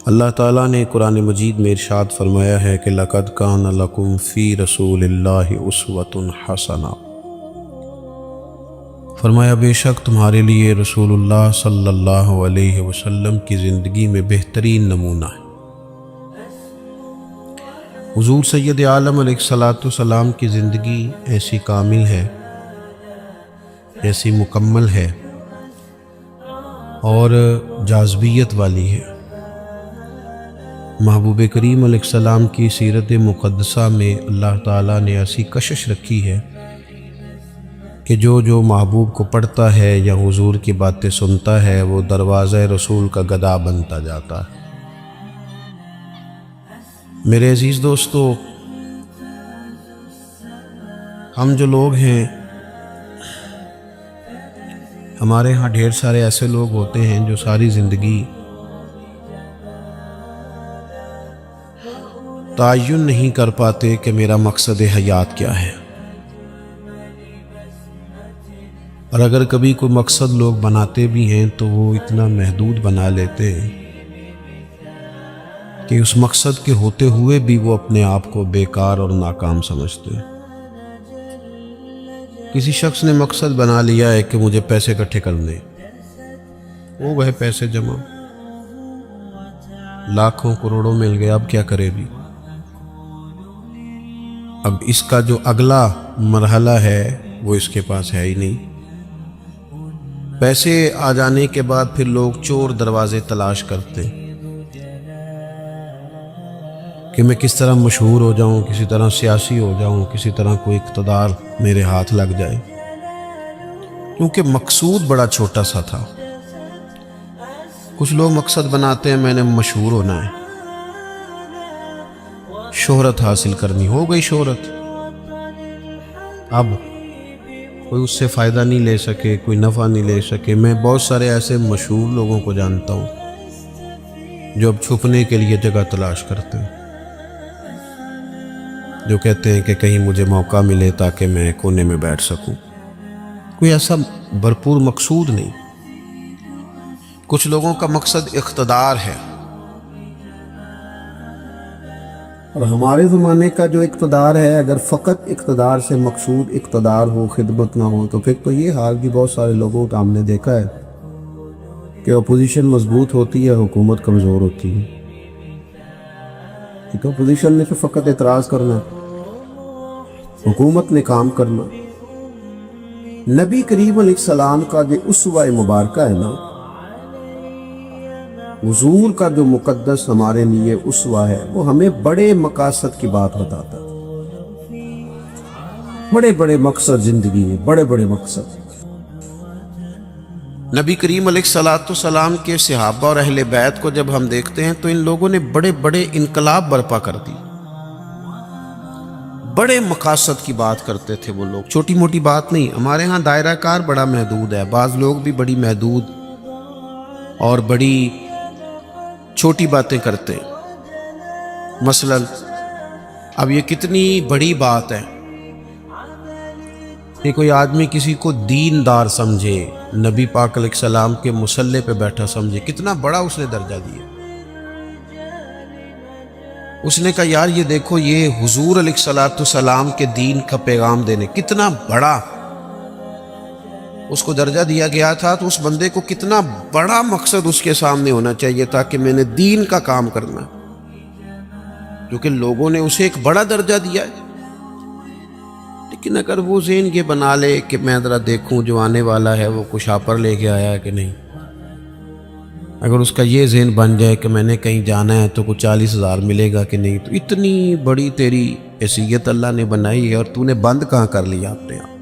اللہ تعالیٰ نے قرآن مجید میں ارشاد فرمایا ہے کہ لَقَدْ كَانَ لَكُمْ فِي رَسُولِ اللَّهِ أُسْوَةٌ حَسَنَةٌ، فرمایا بے شک تمہارے لیے رسول اللہ صلی اللہ علیہ وسلم کی زندگی میں بہترین نمونہ ہے۔ حضور سید عالم علیہ الصلوۃ والسلام کی زندگی ایسی کامل ہے، ایسی مکمل ہے اور جاذبیت والی ہے۔ محبوب کریم علیہ السلام کی سیرت مقدسہ میں اللہ تعالیٰ نے ایسی کشش رکھی ہے کہ جو محبوب کو پڑھتا ہے یا حضور کی باتیں سنتا ہے وہ دروازہ رسول کا گدا بنتا جاتا ہے۔ میرے عزیز دوستو، ہم جو لوگ ہیں، ہمارے ہاں ڈھیر سارے ایسے لوگ ہوتے ہیں جو ساری زندگی تعین نہیں کر پاتے کہ میرا مقصد حیات کیا ہے، اور اگر کبھی کوئی مقصد لوگ بناتے بھی ہیں تو وہ اتنا محدود بنا لیتے ہیں کہ اس مقصد کے ہوتے ہوئے بھی وہ اپنے آپ کو بیکار اور ناکام سمجھتے ہیں۔ کسی شخص نے مقصد بنا لیا ہے کہ مجھے پیسے اکٹھے کرنے، وہ پیسے جمع لاکھوں کروڑوں مل گئے، اب کیا کرے بھی؟ اب اس کا جو اگلا مرحلہ ہے وہ اس کے پاس ہے ہی نہیں۔ پیسے آ جانے کے بعد پھر لوگ چور دروازے تلاش کرتے کہ میں کس طرح مشہور ہو جاؤں، کسی طرح سیاسی ہو جاؤں، کسی طرح کوئی اقتدار میرے ہاتھ لگ جائے، کیونکہ مقصود بڑا چھوٹا سا تھا۔ کچھ لوگ مقصد بناتے ہیں میں نے مشہور ہونا ہے، شہرت حاصل کرنی، ہو گئی شہرت، اب کوئی اس سے فائدہ نہیں لے سکے، کوئی نفع نہیں لے سکے۔ میں بہت سارے ایسے مشہور لوگوں کو جانتا ہوں جو اب چھپنے کے لیے جگہ تلاش کرتے ہیں، جو کہتے ہیں کہ کہیں مجھے موقع ملے تاکہ میں کونے میں بیٹھ سکوں۔ کوئی ایسا بھرپور مقصود نہیں۔ کچھ لوگوں کا مقصد اقتدار ہے، اور ہمارے زمانے کا جو اقتدار ہے، اگر فقط اقتدار سے مقصود اقتدار ہو، خدمت نہ ہو، تو پھر تو یہ حال بھی بہت سارے لوگوں کا ہم نے دیکھا ہے کہ اپوزیشن مضبوط ہوتی ہے، حکومت کمزور ہوتی ہے۔ تو اپوزیشن نے تو فقط اعتراض کرنا، حکومت نے کام کرنا۔ نبی کریم علیہ السلام کا جو اسوہ مبارکہ ہے نا، حضور کا جو مقدس ہمارے لیے اسوہ ہے، وہ ہمیں بڑے مقاصد کی بات بتاتا ہے۔ بڑے بڑے مقصد زندگی میں، بڑے بڑے مقصد۔ نبی کریم علیہ الصلوۃ والسلام کے صحابہ اور اہل بیت کو جب ہم دیکھتے ہیں تو ان لوگوں نے بڑے بڑے انقلاب برپا کر دی، بڑے مقاصد کی بات کرتے تھے وہ لوگ، چھوٹی موٹی بات نہیں۔ ہمارے ہاں دائرہ کار بڑا محدود ہے، بعض لوگ بھی بڑی محدود اور بڑی چھوٹی باتیں کرتے ہیں۔ مثلا اب یہ کتنی بڑی بات ہے کہ کوئی آدمی کسی کو دیندار سمجھے، نبی پاک علیہ السلام کے مصلی پہ بیٹھا سمجھے، کتنا بڑا اس نے درجہ دیا۔ اس نے کہا یار یہ دیکھو، یہ حضور علیہ الصلوۃ والسلام کے دین کا پیغام دینے، کتنا بڑا اس کو درجہ دیا گیا تھا، تو اس بندے کو کتنا بڑا مقصد اس کے سامنے ہونا چاہیے تھا کہ میں نے دین کا کام کرنا، کیونکہ لوگوں نے اسے ایک بڑا درجہ دیا ہے۔ لیکن اگر وہ ذہن یہ بنا لے کہ میں ذرا دیکھوں جو آنے والا ہے وہ کچھ آپر لے کے آیا ہے کہ نہیں، اگر اس کا یہ ذہن بن جائے کہ میں نے کہیں جانا ہے تو کچھ 40,000 ملے گا کہ نہیں، تو اتنی بڑی تیری حیثیت اللہ نے بنائی ہے اور تو نے بند کہاں کر لیا اپنے آپ۔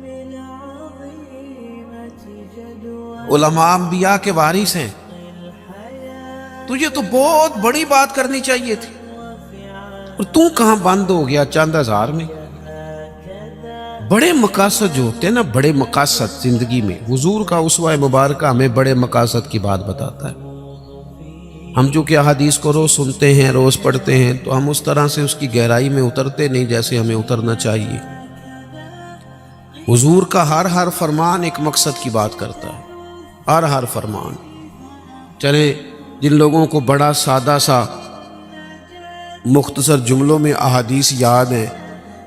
علماء انبیاء کے وارث ہیں، تجھے تو بہت بڑی بات کرنی چاہیے تھی، اور تو کہاں بند ہو گیا چند ہزار میں۔ بڑے مقاصد جو ہوتے ہیں نا، بڑے مقاصد زندگی میں، حضور کا اسوہ مبارکہ ہمیں بڑے مقاصد کی بات بتاتا ہے۔ ہم جو کہ احادیث کو روز سنتے ہیں، روز پڑھتے ہیں، تو ہم اس طرح سے اس کی گہرائی میں اترتے نہیں جیسے ہمیں اترنا چاہیے۔ حضور کا ہر فرمان ایک مقصد کی بات کرتا ہے، ہر فرمان۔ چلے جن لوگوں کو بڑا سادہ سا مختصر جملوں میں احادیث یاد ہیں،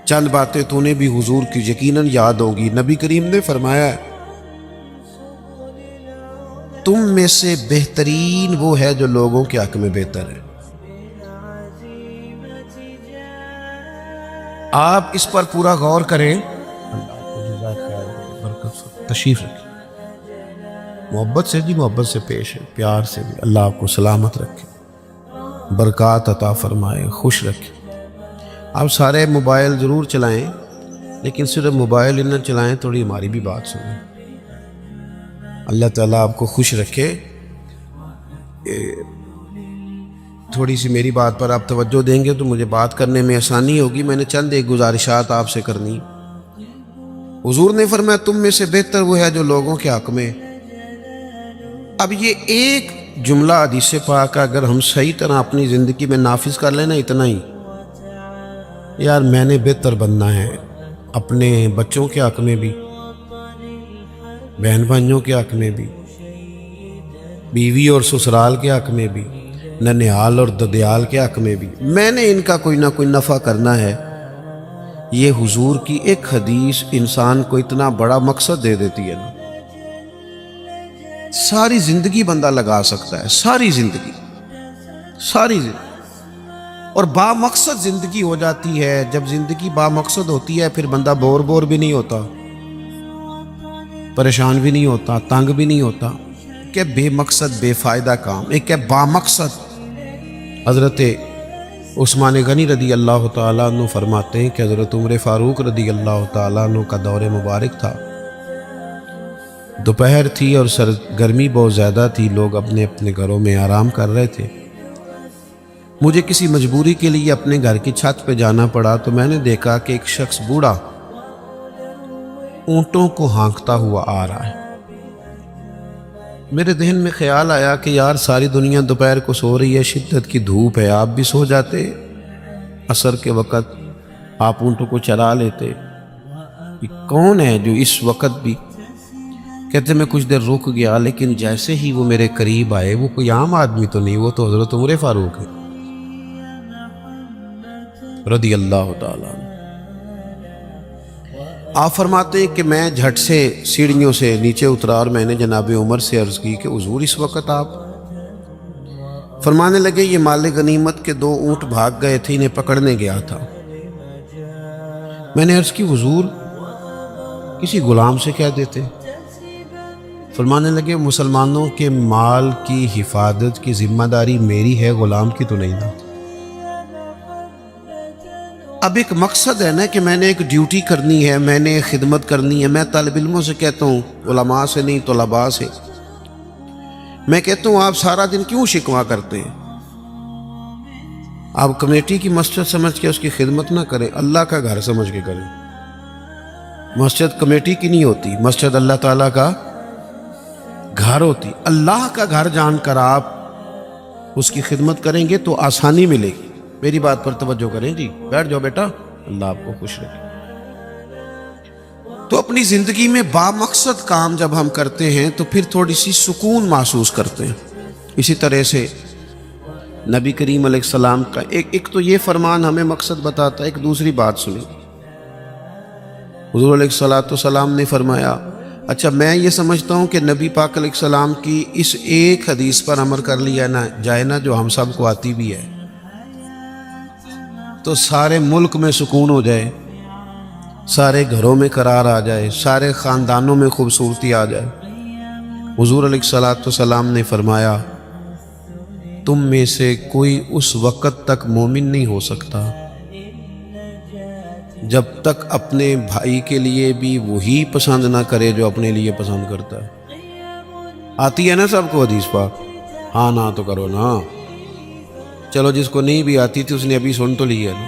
چند باتیں تو انہیں بھی حضور کی یقیناً یاد ہوگی۔ نبی کریم نے فرمایا تم میں سے بہترین وہ ہے جو لوگوں کے حق میں بہتر ہے۔ آپ اس پر پورا غور کریں۔ تشریف رکھیں، محبت سے جی، محبت سے پیش ہے، پیار سے بھی۔ اللہ آپ کو سلامت رکھے، برکات عطا فرمائے، خوش رکھے۔ آپ سارے موبائل ضرور چلائیں، لیکن صرف موبائل نہ چلائیں، تھوڑی ہماری بھی بات سنیں۔ اللہ تعالیٰ آپ کو خوش رکھے۔ تھوڑی سی میری بات پر آپ توجہ دیں گے تو مجھے بات کرنے میں آسانی ہوگی۔ میں نے چند ایک گزارشات آپ سے کرنی۔ حضور نے فرمایا تم میں سے بہتر وہ ہے جو لوگوں کے حق میں۔ اب یہ ایک جملہ حدیث پاک کا اگر ہم صحیح طرح اپنی زندگی میں نافذ کر لینا، اتنا ہی، یار میں نے بہتر بننا ہے، اپنے بچوں کے حق میں بھی، بہن بھائیوں کے حق میں بھی، بیوی اور سسرال کے حق میں بھی، ننیال اور ددیال کے حق میں بھی، میں نے ان کا کوئی نہ کوئی نفع کرنا ہے۔ یہ حضور کی ایک حدیث انسان کو اتنا بڑا مقصد دے دیتی ہے نا، ساری زندگی بندہ لگا سکتا ہے، ساری زندگی اور با مقصد زندگی ہو جاتی ہے۔ جب زندگی با مقصد ہوتی ہے پھر بندہ بور بھی نہیں ہوتا، پریشان بھی نہیں ہوتا، تنگ بھی نہیں ہوتا کہ بے مقصد بے فائدہ کام۔ ایک ہے با مقصد۔ حضرت عثمان غنی رضی اللہ تعالیٰ عنہ فرماتے ہیں کہ حضرت عمر فاروق رضی اللہ تعالیٰ عنہ کا دور مبارک تھا، دوپہر تھی اور گرمی بہت زیادہ تھی، لوگ اپنے اپنے گھروں میں آرام کر رہے تھے۔ مجھے کسی مجبوری کے لیے اپنے گھر کی چھت پہ جانا پڑا تو میں نے دیکھا کہ ایک شخص بوڑھا اونٹوں کو ہانکتا ہوا آ رہا ہے۔ میرے ذہن میں خیال آیا کہ یار ساری دنیا دوپہر کو سو رہی ہے، شدت کی دھوپ ہے، آپ بھی سو جاتے، عصر کے وقت آپ اونٹوں کو چلا لیتے۔ یہ کون ہے جو اس وقت بھی؟ کہتے میں کچھ دیر رک گیا، لیکن جیسے ہی وہ میرے قریب آئے، وہ کوئی عام آدمی تو نہیں، وہ تو حضرت عمر فاروق ہے رضی اللہ تعالیٰ عنہ۔ آپ فرماتے ہیں کہ میں جھٹ سے سیڑھیوں سے نیچے اترا اور میں نے جناب عمر سے عرض کی کہ حضور اس وقت آپ؟ فرمانے لگے یہ مال غنیمت کے 2 اونٹ بھاگ گئے تھے، انہیں پکڑنے گیا تھا۔ میں نے عرض کی حضور کسی غلام سے کہہ دیتے۔ فرمانے لگے مسلمانوں کے مال کی حفاظت کی ذمہ داری میری ہے، غلام کی تو نہیں نا۔ اب ایک مقصد ہے نا کہ میں نے ایک ڈیوٹی کرنی ہے، میں نے خدمت کرنی ہے۔ میں طالب علموں سے کہتا ہوں، علماء سے نہیں، طلباء سے میں کہتا ہوں آپ سارا دن کیوں شکوا کرتے ہیں؟ آپ کمیٹی کی مسجد سمجھ کے اس کی خدمت نہ کریں، اللہ کا گھر سمجھ کے کریں۔ مسجد کمیٹی کی نہیں ہوتی، مسجد اللہ تعالیٰ کا گھر ہوتی۔ اللہ کا گھر جان کر آپ اس کی خدمت کریں گے تو آسانی ملے گی۔ میری بات پر توجہ کریں جی، بیٹھ جاؤ بیٹا، اللہ آپ کو خوش رکھے۔ تو اپنی زندگی میں با مقصد کام جب ہم کرتے ہیں تو پھر تھوڑی سی سکون محسوس کرتے ہیں۔ اسی طرح سے نبی کریم علیہ السلام کا ایک تو یہ فرمان ہمیں مقصد بتاتا ہے۔ ایک دوسری بات سنیں، حضور علیہ السلام نے فرمایا، اچھا میں یہ سمجھتا ہوں کہ نبی پاک علیہ السلام کی اس ایک حدیث پر عمل کر لیا نہ جائے نا، جو ہم سب کو آتی بھی ہے، تو سارے ملک میں سکون ہو جائے، سارے گھروں میں قرار آ جائے، سارے خاندانوں میں خوبصورتی آ جائے۔ حضور علیہ السلام نے فرمایا تم میں سے کوئی اس وقت تک مومن نہیں ہو سکتا جب تک اپنے بھائی کے لیے بھی وہی پسند نہ کرے جو اپنے لیے پسند کرتا ہے۔ آتی ہے نا سب کو حدیث پاک؟ ہاں نہ تو کرو نا، چلو جس کو نہیں بھی آتی تھی اس نے ابھی سن تو لی ہے نا۔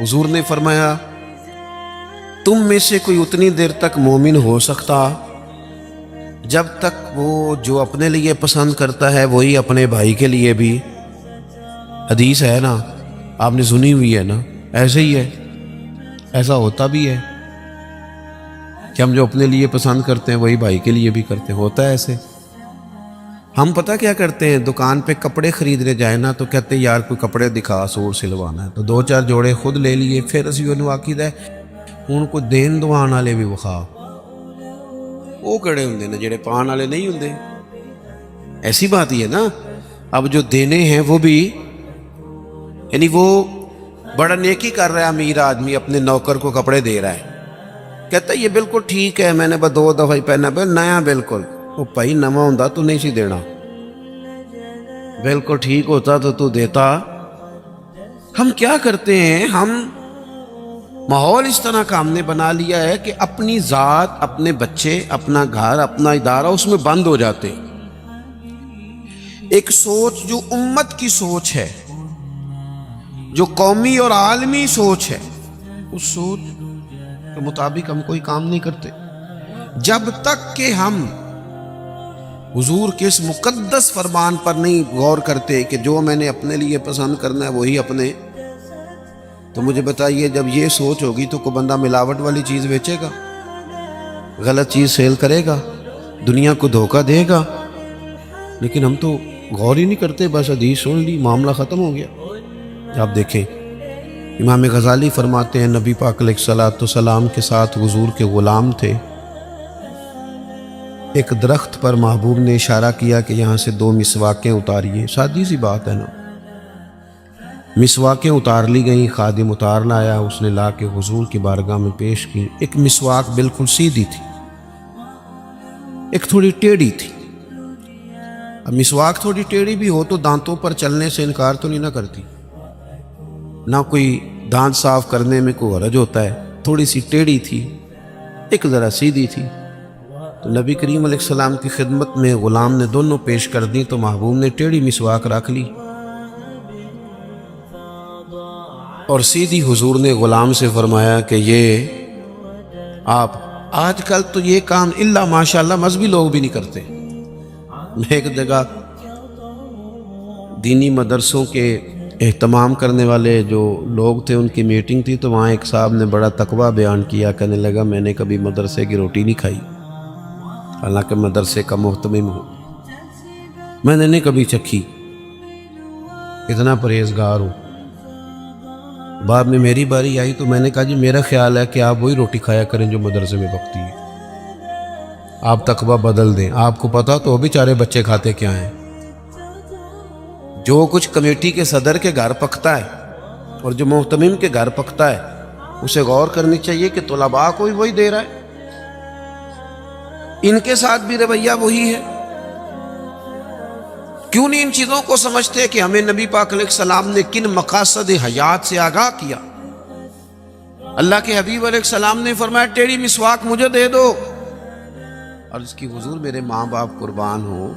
حضور نے فرمایا تم میں سے کوئی اتنی دیر تک مومن ہو سکتا جب تک وہ جو اپنے لیے پسند کرتا ہے وہی اپنے بھائی کے لیے بھی، حدیث ہے نا، آپ نے سنی ہوئی ہے نا، ایسے ہی ہے، ایسا ہوتا بھی ہے کہ ہم جو اپنے لیے پسند کرتے ہیں وہی بھائی کے لیے بھی کرتے ہیں، ہوتا ہے ایسے۔ ہم پتہ کیا کرتے ہیں، دکان پہ کپڑے خریدنے جائیں نا تو کہتے ہیں یار کوئی کپڑے دکھا، سوٹ سلوانا ہے، تو 2-4 جوڑے خود لے لیے، پھر اسی انہوں آکیدہ ہے ان کو دین دوان والے بھی وکھا، وہ کڑے ہوندے نا جڑے پان والے نہیں ہوندے۔ ایسی بات ہی ہے نا، اب جو دینے ہیں وہ بھی، یعنی وہ بڑا نیکی کر رہا ہے امیر آدمی، اپنے نوکر کو کپڑے دے رہا ہے، کہتا ہے یہ بالکل ٹھیک ہے، میں نے بس 2 دفعہ ہی پہنا، نیا بالکل۔ وہ بھائی نواں ہوندا تو نہیں سی دینا، بالکل ٹھیک ہوتا تو دیتا۔ ہم کیا کرتے ہیں، ہم ماحول اس طرح کا ہم نے بنا لیا ہے کہ اپنی ذات، اپنے بچے، اپنا گھر، اپنا ادارہ اس میں بند ہو جاتے۔ ایک سوچ جو امت کی سوچ ہے، جو قومی اور عالمی سوچ ہے، اس سوچ کے مطابق ہم کوئی کام نہیں کرتے جب تک کہ ہم حضور کے اس مقدس فرمان پر نہیں غور کرتے کہ جو میں نے اپنے لیے پسند کرنا ہے وہی اپنے۔ تو مجھے بتائیے، جب یہ سوچ ہوگی تو کوئی بندہ ملاوٹ والی چیز بیچے گا، غلط چیز سیل کرے گا، دنیا کو دھوکہ دے گا؟ لیکن ہم تو غور ہی نہیں کرتے، بس حدیث سن لی، معاملہ ختم ہو گیا۔ آپ دیکھیں، امام غزالی فرماتے ہیں نبی پاک علیہ الصلوۃ والسلام کے ساتھ حضور کے غلام تھے، ایک درخت پر محبوب نے اشارہ کیا کہ یہاں سے 2 مسواکیں اتاریے، سادی سی بات ہے نا، مسواکیں اتار لی گئیں، خادم اتار لایا، اس نے لا کے حضور کی بارگاہ میں پیش کی۔ ایک مسواک بالکل سیدھی تھی، ایک تھوڑی ٹیڑھی تھی۔ اب مسواک تھوڑی ٹیڑھی بھی ہو تو دانتوں پر چلنے سے انکار تو نہیں نہ کرتی، نہ کوئی دانت صاف کرنے میں کوئی حرج ہوتا ہے، تھوڑی سی ٹیڑھی تھی، ایک ذرا سیدھی تھی۔ تو نبی کریم علیہ السلام کی خدمت میں غلام نے دونوں پیش کر دی، تو محبوب نے ٹیڑھی مسواک رکھ لی اور سیدھی حضور نے غلام سے فرمایا کہ یہ آپ، آج کل تو یہ کام الا ماشاءاللہ مذہبی لوگ بھی نہیں کرتے۔ میں ایک جگہ دینی مدرسوں کے اہتمام کرنے والے جو لوگ تھے ان کی میٹنگ تھی، تو وہاں ایک صاحب نے بڑا تقویٰ بیان کیا، کہنے لگا میں نے کبھی مدرسے کی روٹی نہیں کھائی، حالانکہ مدرسے کا محتمم ہوں، میں نے نہیں کبھی چکھی، اتنا پرہیزگار ہوں۔ بعد میں میری باری آئی تو میں نے کہا جی میرا خیال ہے کہ آپ وہی روٹی کھایا کریں جو مدرسے میں پکتی ہے، آپ تقویٰ بدل دیں، آپ کو پتا تو بیچارے بچے کھاتے کیا ہیں۔ جو کچھ کمیٹی کے صدر کے گھر پکتا ہے اور جو محتمم کے گھر پکتا ہے، اسے غور کرنی چاہیے کہ طلباء کو بھی وہی دے رہا ہے، ان کے ساتھ بھی رویہ وہی ہے۔ کیوں نہیں ان چیزوں کو سمجھتے کہ ہمیں نبی پاک علیہ السلام نے کن مقاصد حیات سے آگاہ کیا؟ اللہ کے حبیب علیہ السلام نے فرمایا ٹیڑھی مسواک مجھے دے دو، اور اس کی حضور میرے ماں باپ قربان ہو،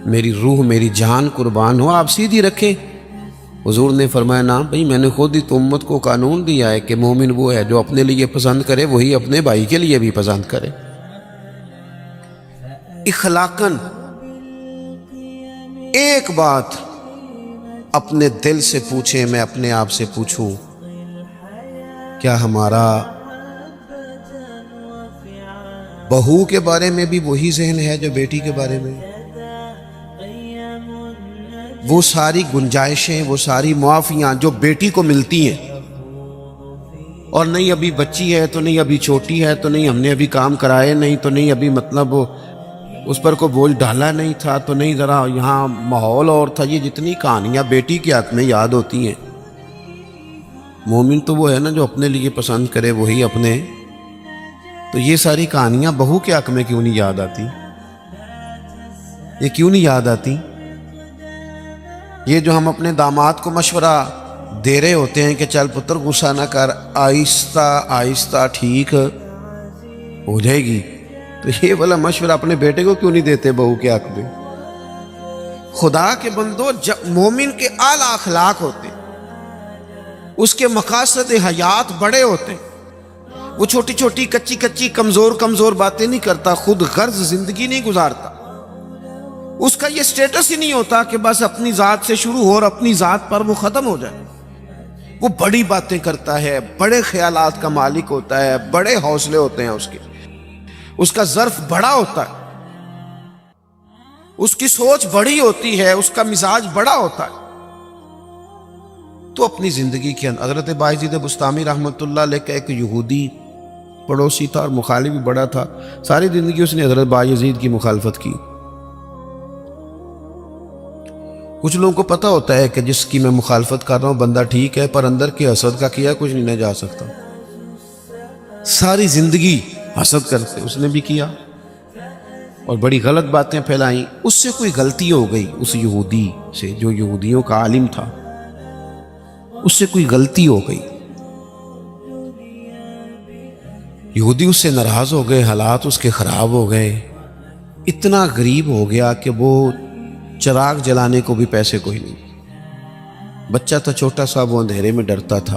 میری روح میری جان قربان ہو، آپ سیدھی رکھیں۔ حضور نے فرمایا نا بھئی، میں نے خود ہی تو امت کو قانون دیا ہے کہ مومن وہ ہے جو اپنے لیے پسند کرے وہی اپنے بھائی کے لیے بھی پسند کرے۔ اخلاقاً ایک بات اپنے دل سے پوچھیں، میں اپنے آپ سے پوچھوں، کیا ہمارا بہو کے بارے میں بھی وہی ذہن ہے جو بیٹی کے بارے میں؟ وہ ساری گنجائشیں، وہ ساری معافیاں جو بیٹی کو ملتی ہیں، اور نہیں ابھی بچی ہے تو نہیں ابھی چھوٹی ہے تو نہیں ہم نے ابھی کام کرائے نہیں تو نہیں ابھی مطلب اس پر کوئی بوجھ ڈالا نہیں تھا تو نہیں ذرا یہاں ماحول اور تھا، یہ جتنی کہانیاں بیٹی کے ہاتھ میں یاد ہوتی ہیں۔ مومن تو وہ ہے نا جو اپنے لیے پسند کرے وہی اپنے، تو یہ ساری کہانیاں بہو کے حق میں کیوں نہیں یاد آتی؟ یہ کیوں نہیں یاد آتی؟ یہ جو ہم اپنے داماد کو مشورہ دے رہے ہوتے ہیں کہ چل پتر غصہ نہ کر، آہستہ آہستہ ٹھیک ہو جائے گی، تو یہ والا مشورہ اپنے بیٹے کو کیوں نہیں دیتے بہو کے حق میں؟ خدا کے بندو، جب مومن کے اعلیٰ اخلاق ہوتے، اس کے مقاصد حیات بڑے ہوتے، وہ چھوٹی چھوٹی کچی کمزور باتیں نہیں کرتا، خود غرض زندگی نہیں گزارتا، اس کا یہ سٹیٹس ہی نہیں ہوتا کہ بس اپنی ذات سے شروع ہو اور اپنی ذات پر وہ ختم ہو جائے۔ وہ بڑی باتیں کرتا ہے، بڑے خیالات کا مالک ہوتا ہے، بڑے حوصلے ہوتے ہیں اس کے، اس کا ظرف بڑا ہوتا ہے۔ اس کی سوچ بڑی ہوتی ہے، اس کا مزاج بڑا ہوتا ہے. تو اپنی زندگی کے اندر حضرت بایزید بسطامی رحمۃ اللہ علیہ کا ایک یہودی پڑوسی تھا اور مخالف بھی بڑا تھا. ساری زندگی اس نے حضرت بایزید کی مخالفت کی. کچھ لوگوں کو پتہ ہوتا ہے کہ جس کی میں مخالفت کر رہا ہوں بندہ ٹھیک ہے، پر اندر کے حسد کا کیا کچھ نہیں جا سکتا. ساری زندگی حسد کرتے اس نے بھی کیا اور بڑی غلط باتیں پھیلائیں. اس سے کوئی غلطی ہو گئی، اس یہودی سے جو یہودیوں کا عالم تھا، اس سے کوئی غلطی ہو گئی. یہودی اس سے ناراض ہو گئے، حالات اس کے خراب ہو گئے. اتنا غریب ہو گیا کہ وہ چراغ جلانے کو بھی پیسے کوئی نہیں. بچہ تھا چھوٹا سا، وہ اندھیرے میں ڈرتا تھا،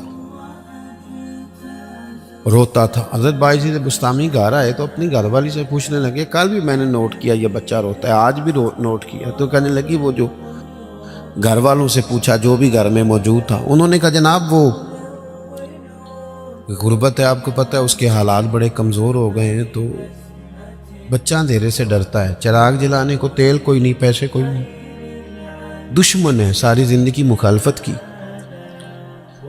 روتا تھا. حضرت بایزید بسطامی گھر آئے تو اپنی گھر والی سے پوچھنے لگے، کل بھی میں نے نوٹ کیا یہ بچہ روتا ہے، آج بھی نوٹ کیا. تو کہنے لگی، وہ جو گھر والوں سے پوچھا جو بھی گھر میں موجود تھا، انہوں نے کہا جناب وہ غربت ہے، آپ کو پتہ ہے اس کے حالات بڑے کمزور ہو گئے ہیں، تو بچہ اندھیرے سے ڈرتا ہے، چراغ جلانے کو تیل کوئی نہیں، پیسے کوئی نہیں. دشمن ہے، ساری زندگی مخالفت کی.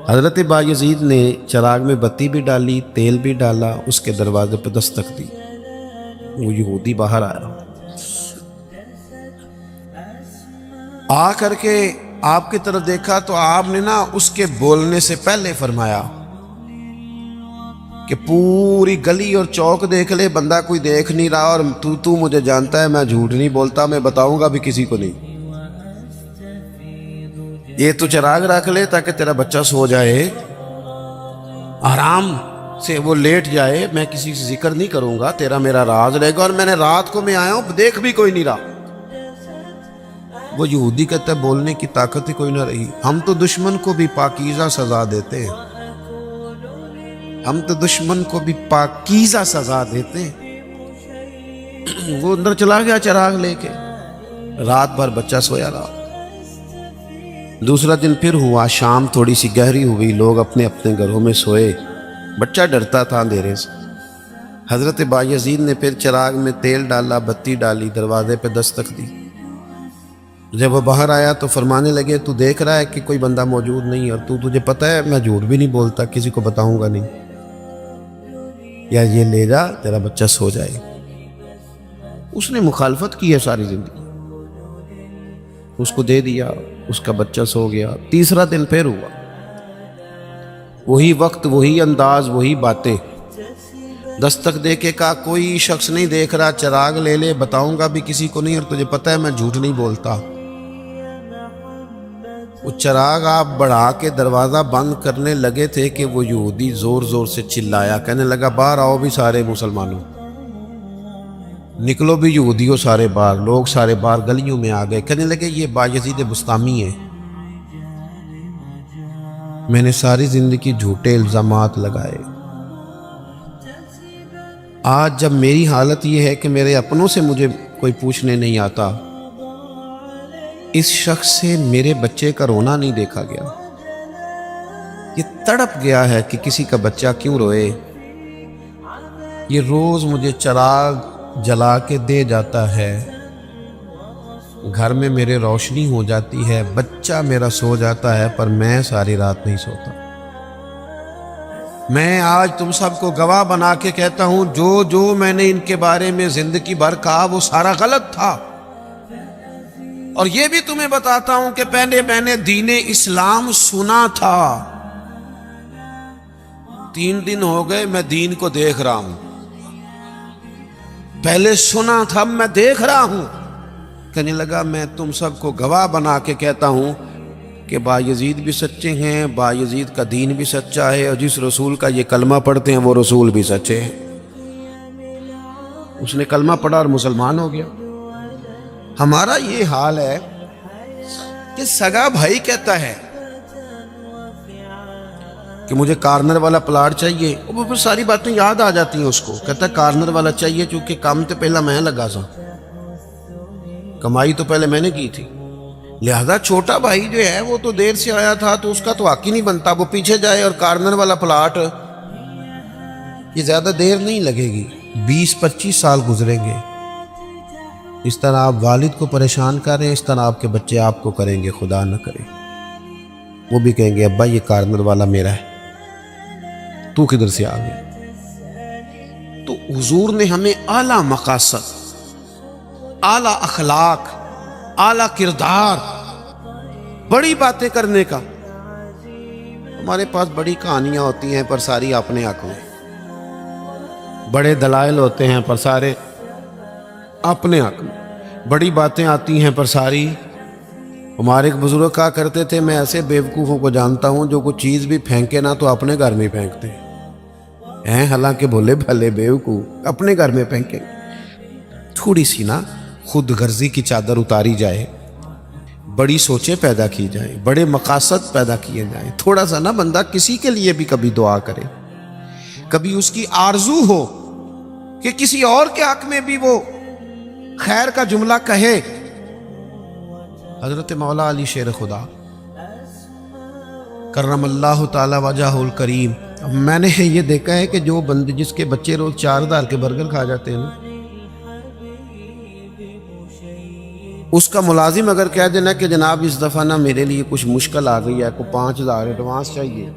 حضرت بایزید نے چراغ میں بتی بھی ڈالی، تیل بھی ڈالا، اس کے دروازے پہ دستک دی. وہ یہودی باہر آیا، آ کر کے آپ کی طرف دیکھا تو آپ نے نا اس کے بولنے سے پہلے فرمایا کہ پوری گلی اور چوک دیکھ لے، بندہ کوئی دیکھ نہیں رہا، اور تو مجھے جانتا ہے میں جھوٹ نہیں بولتا، میں بتاؤں گا بھی کسی کو نہیں. یہ تو چراغ رکھ لے تاکہ تیرا بچہ سو جائے، آرام سے وہ لیٹ جائے، میں کسی سے ذکر نہیں کروں گا، تیرا میرا راز رہے گا، اور میں نے رات کو میں آیا ہوں دیکھ بھی کوئی نہیں رہا. وہ یہودی کہتا ہے بولنے کی طاقت ہی کوئی نہ رہی. ہم تو دشمن کو بھی پاکیزہ سزا دیتے ہیں، ہم تو دشمن کو بھی پاکیزہ سزا دیتے ہیں. وہ اندر چلا گیا چراغ لے کے، رات بھر بچہ سویا رہا. دوسرا دن پھر ہوا، شام تھوڑی سی گہری ہوئی، لوگ اپنے اپنے گھروں میں سوئے، بچہ ڈرتا تھا اندھیرے سے. حضرت بایزید نے پھر چراغ میں تیل ڈالا، بتی ڈالی، دروازے پہ دستک دی. جب وہ باہر آیا تو فرمانے لگے، تو دیکھ رہا ہے کہ کوئی بندہ موجود نہیں، اور تجھے پتہ ہے میں جھوٹ بھی نہیں بولتا، کسی کو بتاؤں گا نہیں، یا یہ لے جا تیرا بچہ سو جائے. اس نے مخالفت کی ہے ساری زندگی، اس کو دے دیا، اس کا بچہ سو گیا. تیسرا دن پھر ہوا، وہی وقت، وہی انداز، وہی باتیں. دستک دے کے کہا کوئی شخص نہیں دیکھ رہا، چراغ لے لے، بتاؤں گا بھی کسی کو نہیں، اور تجھے پتہ ہے میں جھوٹ نہیں بولتا. وہ چراغ آپ بڑھا کے دروازہ بند کرنے لگے تھے کہ وہ یہودی زور زور سے چلایا، کہنے لگا باہر آؤ بھی سارے مسلمانوں، نکلو بھی یہودیوں سارے باہر. لوگ سارے باہر گلیوں میں آ گئے، کہنے لگے یہ بایزید بسطامی ہے، میں نے ساری زندگی جھوٹے الزامات لگائے. آج جب میری حالت یہ ہے کہ میرے اپنوں سے مجھے کوئی پوچھنے نہیں آتا، اس شخص سے میرے بچے کا رونا نہیں دیکھا گیا. یہ تڑپ گیا ہے کہ کسی کا بچہ کیوں روئے. یہ روز مجھے چراغ جلا کے دے جاتا ہے، گھر میں میرے روشنی ہو جاتی ہے، بچہ میرا سو جاتا ہے، پر میں ساری رات نہیں سوتا. میں آج تم سب کو گواہ بنا کے کہتا ہوں، جو میں نے ان کے بارے میں زندگی بھر کہا وہ سارا غلط تھا. اور یہ بھی تمہیں بتاتا ہوں کہ پہلے میں نے دین اسلام سنا تھا، 3 دن ہو گئے میں دین کو دیکھ رہا ہوں. پہلے سنا تھا، میں دیکھ رہا ہوں. کہنے لگا میں تم سب کو گواہ بنا کے کہتا ہوں کہ بایزید بھی سچے ہیں، بایزید کا دین بھی سچا ہے، اور جس رسول کا یہ کلمہ پڑھتے ہیں وہ رسول بھی سچے ہیں. اس نے کلمہ پڑھا اور مسلمان ہو گیا. ہمارا یہ حال ہے کہ سگا بھائی کہتا ہے کہ مجھے کارنر والا پلاٹ چاہیے، وہ پھر ساری باتیں یاد آ جاتی ہیں اس کو. کہتا ہے کارنر والا چاہیے چونکہ کام تو پہلا میں لگا سا، کمائی تو پہلے میں نے کی تھی، لہذا چھوٹا بھائی جو ہے وہ تو دیر سے آیا تھا تو اس کا تو حق ہی نہیں بنتا وہ پیچھے جائے. اور کارنر والا پلاٹ یہ زیادہ دیر نہیں لگے گی، 20-25 سال گزریں گے. اس طرح آپ والد کو پریشان کر رہے ہیں، اس طرح آپ کے بچے آپ کو کریں گے، خدا نہ کرے۔ وہ بھی کہیں گے ابا یہ کارنر والا میرا ہے، تو کدھر سے آ گیا؟ تو حضور نے ہمیں اعلیٰ مقاصد، اعلیٰ اخلاق، اعلیٰ کردار، بڑی باتیں کرنے کا۔ ہمارے پاس بڑی کہانیاں ہوتی ہیں پر ساری اپنے حق میں، بڑے دلائل ہوتے ہیں پر سارے اپنے حق میں، بڑی باتیں آتی ہیں پر ساری۔ ہمارے ایک بزرگ کہا کرتے تھے میں ایسے بیوقوفوں کو جانتا ہوں جو کوئی چیز بھی پھینکے نا تو اپنے گھر میں پھینکتے ہیں، حالانکہ بھولے بھلے بیوقوف اپنے گھر میں پھینکیں۔ تھوڑی سی نا خود غرضی کی چادر اتاری جائے، بڑی سوچیں پیدا کی جائیں، بڑے مقاصد پیدا کیے جائیں، تھوڑا سا نا بندہ کسی کے لیے بھی کبھی دعا کرے، کبھی اس کی آرزو ہو کہ کسی اور کے حق میں بھی وہ خیر کا جملہ کہے۔ حضرت مولا علی شیر خدا کرم اللہ تعالی وجہ الکریم، میں نے یہ دیکھا ہے کہ جو بندے جس کے بچے روز 4,000 کے برگر کھا جاتے ہیں نا، اس کا ملازم اگر کہہ دینا کہ جناب اس دفعہ نا میرے لیے کچھ مشکل آ گئی ہے، کو 5,000 ایڈوانس چاہیے،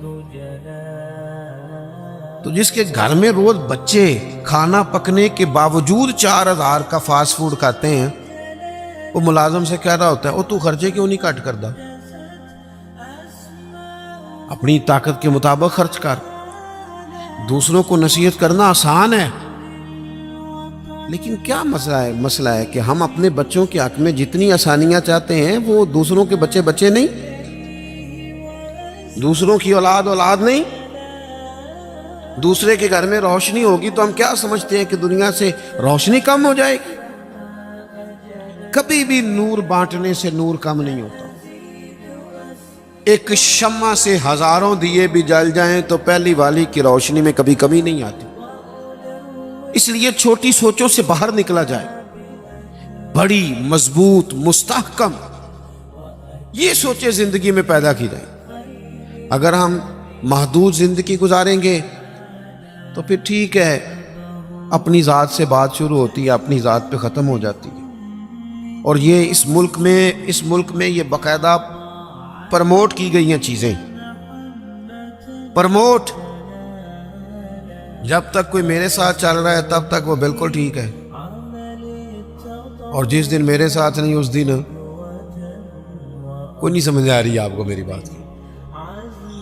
تو جس کے گھر میں روز بچے کھانا پکنے کے باوجود 4,000 کا فاسٹ فوڈ کھاتے ہیں، وہ ملازم سے کہہ رہا ہوتا ہے تو خرچے کیوں نہیں کٹ کردا؟ اپنی طاقت کے مطابق خرچ کر۔ دوسروں کو نصیحت کرنا آسان ہے، لیکن کیا مسئلہ ہے کہ ہم اپنے بچوں کے حق میں جتنی آسانیاں چاہتے ہیں وہ دوسروں کے بچے نہیں، دوسروں کی اولاد نہیں۔ دوسرے کے گھر میں روشنی ہوگی تو ہم کیا سمجھتے ہیں کہ دنیا سے روشنی کم ہو جائے گی؟ کبھی بھی نور بانٹنے سے نور کم نہیں ہوتا۔ ایک شمع سے ہزاروں دیے بھی جل جائیں تو پہلی والی کی روشنی میں کبھی کمی نہیں آتی۔ اس لیے چھوٹی سوچوں سے باہر نکلا جائے، بڑی مضبوط مستحکم یہ سوچیں زندگی میں پیدا کی جائیں۔ اگر ہم محدود زندگی گزاریں گے تو پھر ٹھیک ہے، اپنی ذات سے بات شروع ہوتی ہے، اپنی ذات پہ ختم ہو جاتی ہے۔ اور یہ اس ملک میں یہ باقاعدہ پرموٹ کی گئی ہیں چیزیں، پرموٹ۔ جب تک کوئی میرے ساتھ چل رہا ہے تب تک وہ بالکل ٹھیک ہے، اور جس دن میرے ساتھ نہیں اس دن کوئی نہیں سمجھ آ رہی آپ کو میری بات۔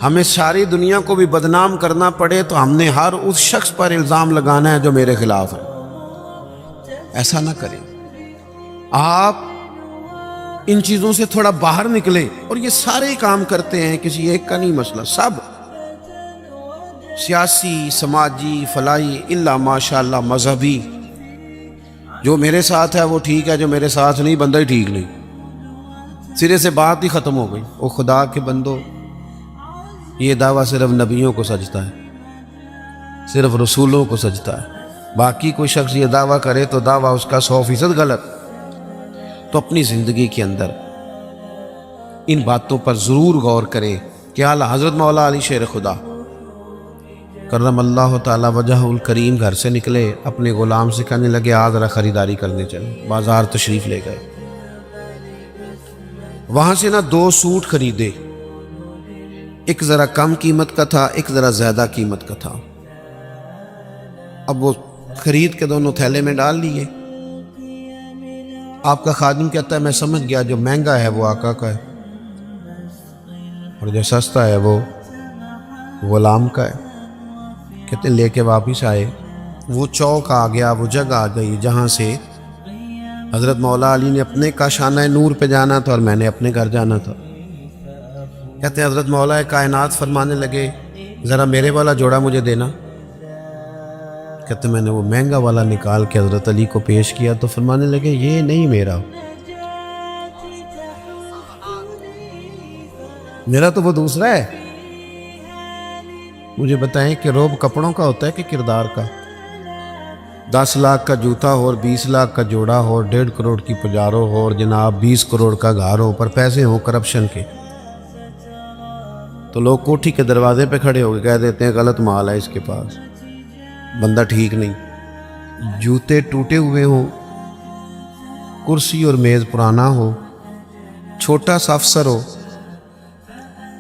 ہمیں ساری دنیا کو بھی بدنام کرنا پڑے تو ہم نے ہر اس شخص پر الزام لگانا ہے جو میرے خلاف ہے۔ ایسا نہ کریں، آپ ان چیزوں سے تھوڑا باہر نکلیں۔ اور یہ سارے کام کرتے ہیں، کسی ایک کا نہیں مسئلہ، سب سیاسی، سماجی، فلاحی، الا ماشاءاللہ مذہبی۔ جو میرے ساتھ ہے وہ ٹھیک ہے، جو میرے ساتھ نہیں بندہ ہی ٹھیک نہیں، سرے سے بات ہی ختم ہو گئی۔ وہ خدا کے بندو، یہ دعویٰ صرف نبیوں کو سجتا ہے، صرف رسولوں کو سجتا ہے۔ باقی کوئی شخص یہ دعویٰ کرے تو دعویٰ اس کا 100% غلط۔ تو اپنی زندگی کے اندر ان باتوں پر ضرور غور کریں کہ اعلیٰ حضرت مولا علی شیر خدا کرم اللہ تعالی وجہ الکریم گھر سے نکلے، اپنے غلام سے کہنے لگے آج ذرا خریداری کرنے چلیں۔ بازار تشریف لے گئے، وہاں سے 2 سوٹ خریدے، ایک ذرا کم قیمت کا تھا، ایک ذرا زیادہ قیمت کا تھا۔ اب وہ خرید کے دونوں تھیلے میں ڈال لیے۔ آپ کا خادم کہتا ہے میں سمجھ گیا جو مہنگا ہے وہ آقا کا ہے اور جو سستا ہے وہ غلام کا ہے۔ کہتے لے کے واپس آئے، وہ چوک آ گیا، وہ جگہ آ گئی جہاں سے حضرت مولا علی نے اپنے کاشانہ نور پہ جانا تھا اور میں نے اپنے گھر جانا تھا۔ کہتے ہیں حضرت مولا کائنات فرمانے لگے ذرا میرے والا جوڑا مجھے دینا۔ کہتے میں نے وہ مہنگا والا نکال کے حضرت علی کو پیش کیا تو فرمانے لگے یہ نہیں میرا تو وہ دوسرا ہے۔ مجھے بتائیں کہ روب کپڑوں کا ہوتا ہے کہ کردار کا؟ 10 لاکھ کا جوتا ہو اور 20 لاکھ کا جوڑا ہو اور 1.5 کروڑ کی پجارو ہو اور جناب 20 کروڑ کا گھر ہو پر پیسے ہو کرپشن کے، تو لوگ کوٹھی کے دروازے پہ کھڑے ہو کے کہہ دیتے ہیں غلط مال ہے اس کے پاس، بندہ ٹھیک نہیں۔ جوتے ٹوٹے ہوئے ہوں، کرسی اور میز پرانا ہو، چھوٹا سا افسر ہو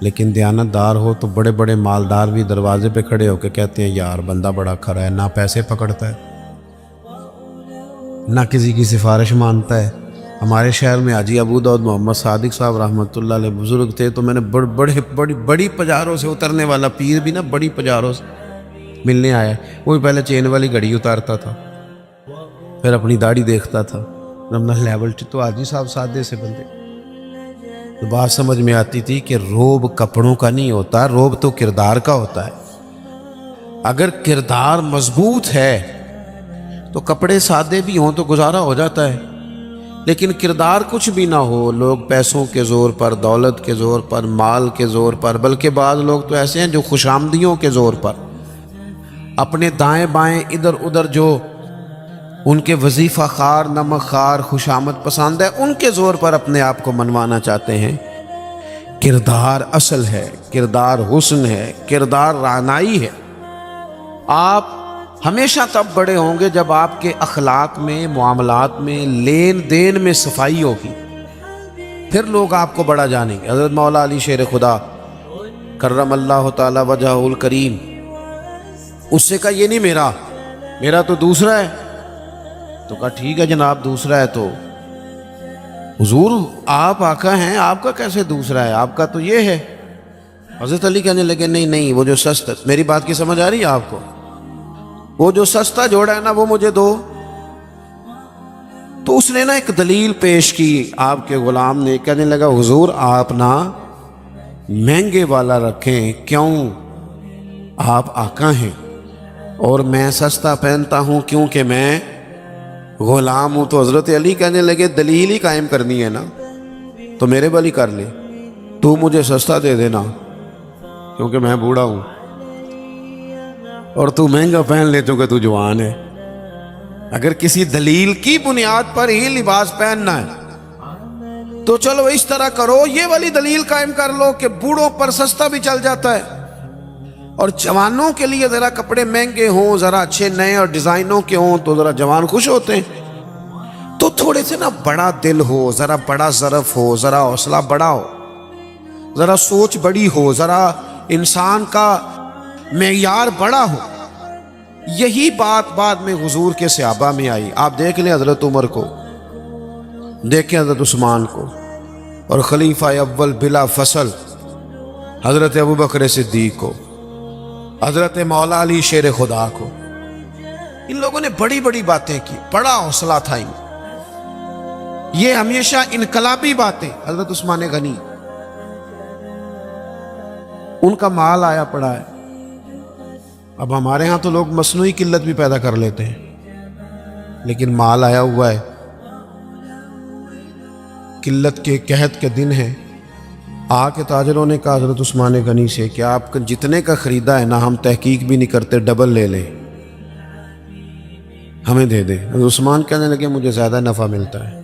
لیکن دیانتدار ہو تو بڑے بڑے مالدار بھی دروازے پہ کھڑے ہو کے کہتے ہیں یار بندہ بڑا کھرا ہے، نہ پیسے پکڑتا ہے نہ کسی کی سفارش مانتا ہے۔ ہمارے شہر میں حاجی ابو داؤد محمد صادق صاحب رحمۃ اللہ علیہ بزرگ تھے، تو میں نے بڑی پجاروں سے اترنے والا پیر بھی نا بڑی پجاروں سے ملنے آیا، وہ پہلے چین والی گھڑی اتارتا تھا، پھر اپنی داڑھی دیکھتا تھا اپنا لیول، تو حاجی صاحب سادے سے بندے، تو بات سمجھ میں آتی تھی کہ روب کپڑوں کا نہیں ہوتا، روب تو کردار کا ہوتا ہے۔ اگر کردار مضبوط ہے تو کپڑے سادے بھی ہوں تو گزارا ہو جاتا ہے، لیکن کردار کچھ بھی نہ ہو، لوگ پیسوں کے زور پر، دولت کے زور پر، مال کے زور پر، بلکہ بعض لوگ تو ایسے ہیں جو خوشامدیوں کے زور پر، اپنے دائیں بائیں ادھر ادھر جو ان کے وظیفہ خار، نمک خار، خوشامد پسند ہے، ان کے زور پر اپنے آپ کو منوانا چاہتے ہیں۔ کردار اصل ہے، کردار حسن ہے، کردار رعنائی ہے۔ آپ ہمیشہ تب بڑے ہوں گے جب آپ کے اخلاق میں، معاملات میں، لین دین میں صفائی ہوگی، پھر لوگ آپ کو بڑا جانیں گے۔ حضرت مولا علی شیر خدا کرم اللہ تعالی وجہہ الکریم، اس سے کہا یہ نہیں میرا تو دوسرا ہے، تو کہا ٹھیک ہے جناب دوسرا ہے، تو حضور آپ آقا ہیں، آپ کا کیسے دوسرا ہے، آپ کا تو یہ ہے۔ حضرت علی کہنے لگے نہیں وہ جو سستا، میری بات کی سمجھ آ رہی ہے آپ کو، وہ جو سستا جوڑا ہے نا وہ مجھے دو۔ تو اس نے نا ایک دلیل پیش کی آپ کے غلام نے، کہنے لگا حضور آپ نا مہنگے والا رکھیں، کیوں؟ آپ آقا ہیں اور میں سستا پہنتا ہوں کیونکہ میں غلام ہوں۔ تو حضرت علی کہنے لگے دلیل ہی قائم کرنی ہے نا تو میرے والی کر لے، تو مجھے سستا دے دینا کیونکہ میں بوڑھا ہوں، اور تو مہنگا پہن لے کیونکہ تو جوان ہے۔ اگر کسی دلیل کی بنیاد پر ہی لباس پہننا ہے تو چلو اس طرح کرو، یہ والی دلیل قائم کر لو کہ بوڑھوں پر سستا بھی چل جاتا ہے، اور جوانوں کے لیے ذرا کپڑے مہنگے ہوں، ذرا اچھے نئے اور ڈیزائنوں کے ہوں تو ذرا جوان خوش ہوتے ہیں۔ تو تھوڑے سے نا بڑا دل ہو، ذرا بڑا ظرف ہو، ذرا حوصلہ بڑا ہو، ذرا سوچ بڑی ہو، ذرا انسان کا معیار بڑا ہو۔ یہی بات بعد میں حضور کے صحابہ میں آئی۔ آپ دیکھ لیں حضرت عمر کو، دیکھیں حضرت عثمان کو، اور خلیفہ اول بلا فصل حضرت ابوبکر صدیق کو، حضرت مولا علی شیر خدا کو، ان لوگوں نے بڑی بڑی باتیں کی، بڑا حوصلہ تھا ان، یہ ہمیشہ انقلابی باتیں۔ حضرت عثمان غنی، ان کا مال آیا پڑا ہے، اب ہمارے ہاں تو لوگ مصنوعی قلت بھی پیدا کر لیتے ہیں، لیکن مال آیا ہوا ہے، قلت کے قحط کے دن ہیں۔ آ کے تاجروں نے کہا حضرت عثمان غنی سے کہ آپ جتنے کا خریدا ہے نا ہم تحقیق بھی نہیں کرتے، ڈبل لے لیں، ہمیں دے دیں۔ حضرت عثمان کہنے لگے مجھے زیادہ نفع ملتا ہے،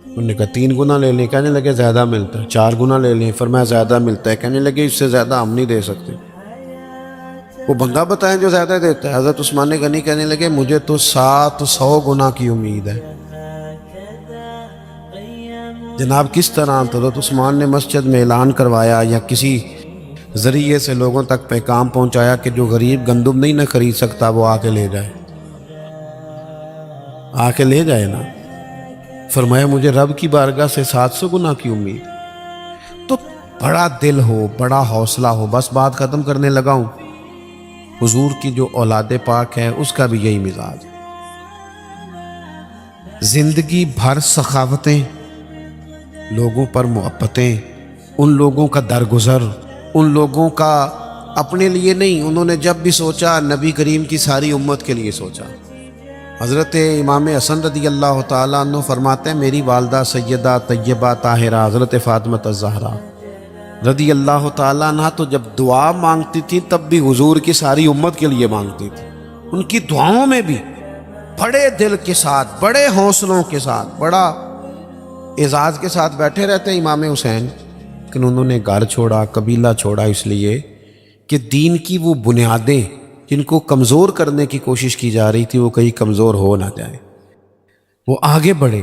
انہوں نے کہا 3 گنا لے لیں، کہنے لگے زیادہ ملتا ہے، 4 گنا لے لیں، فرمایا زیادہ ملتا ہے، کہنے لگے اس سے زیادہ ہم نہیں دے سکتے، وہ بندہ بتائیں جو زیادہ دیتا ہے۔ حضرت عثمان غنی کہنے لگے مجھے تو 700 گنا کی امید ہے۔ جناب کس طرح؟ تو حضرت عثمان نے مسجد میں اعلان کروایا یا کسی ذریعے سے لوگوں تک پیغام پہنچایا کہ جو غریب گندم نہیں نہ خرید سکتا وہ آ کے لے جائے، آ کے لے جائے نا۔ فرمایا مجھے رب کی بارگاہ سے 700 گنا کی امید۔ تو بڑا دل ہو، بڑا حوصلہ ہو۔ بس بات ختم کرنے لگا ہوں۔ حضور کی جو اولاد پاک ہے اس کا بھی یہی مزاج ہے، زندگی بھر سخاوتیں، لوگوں پر محبتیں، ان لوگوں کا درگزر، ان لوگوں کا اپنے لیے نہیں، انہوں نے جب بھی سوچا نبی کریم کی ساری امت کے لیے سوچا۔ حضرت امام حسن رضی اللہ تعالیٰ عنہ فرماتے ہیں میری والدہ سیدہ طیبہ طاہرہ حضرت فاطمہ الزہرا رضی اللہ تعالیٰ عنہ تو جب دعا مانگتی تھی تب بھی حضور کی ساری امت کے لیے مانگتی تھی۔ ان کی دعاؤں میں بھی بڑے دل کے ساتھ، بڑے حوصلوں کے ساتھ، بڑا اعزاز کے ساتھ بیٹھے رہتے امام حسین، لیکن انہوں نے گھر چھوڑا، قبیلہ چھوڑا، اس لیے کہ دین کی وہ بنیادیں جن کو کمزور کرنے کی کوشش کی جا رہی تھی وہ کہیں کمزور ہو نہ جائیں۔ وہ آگے بڑھے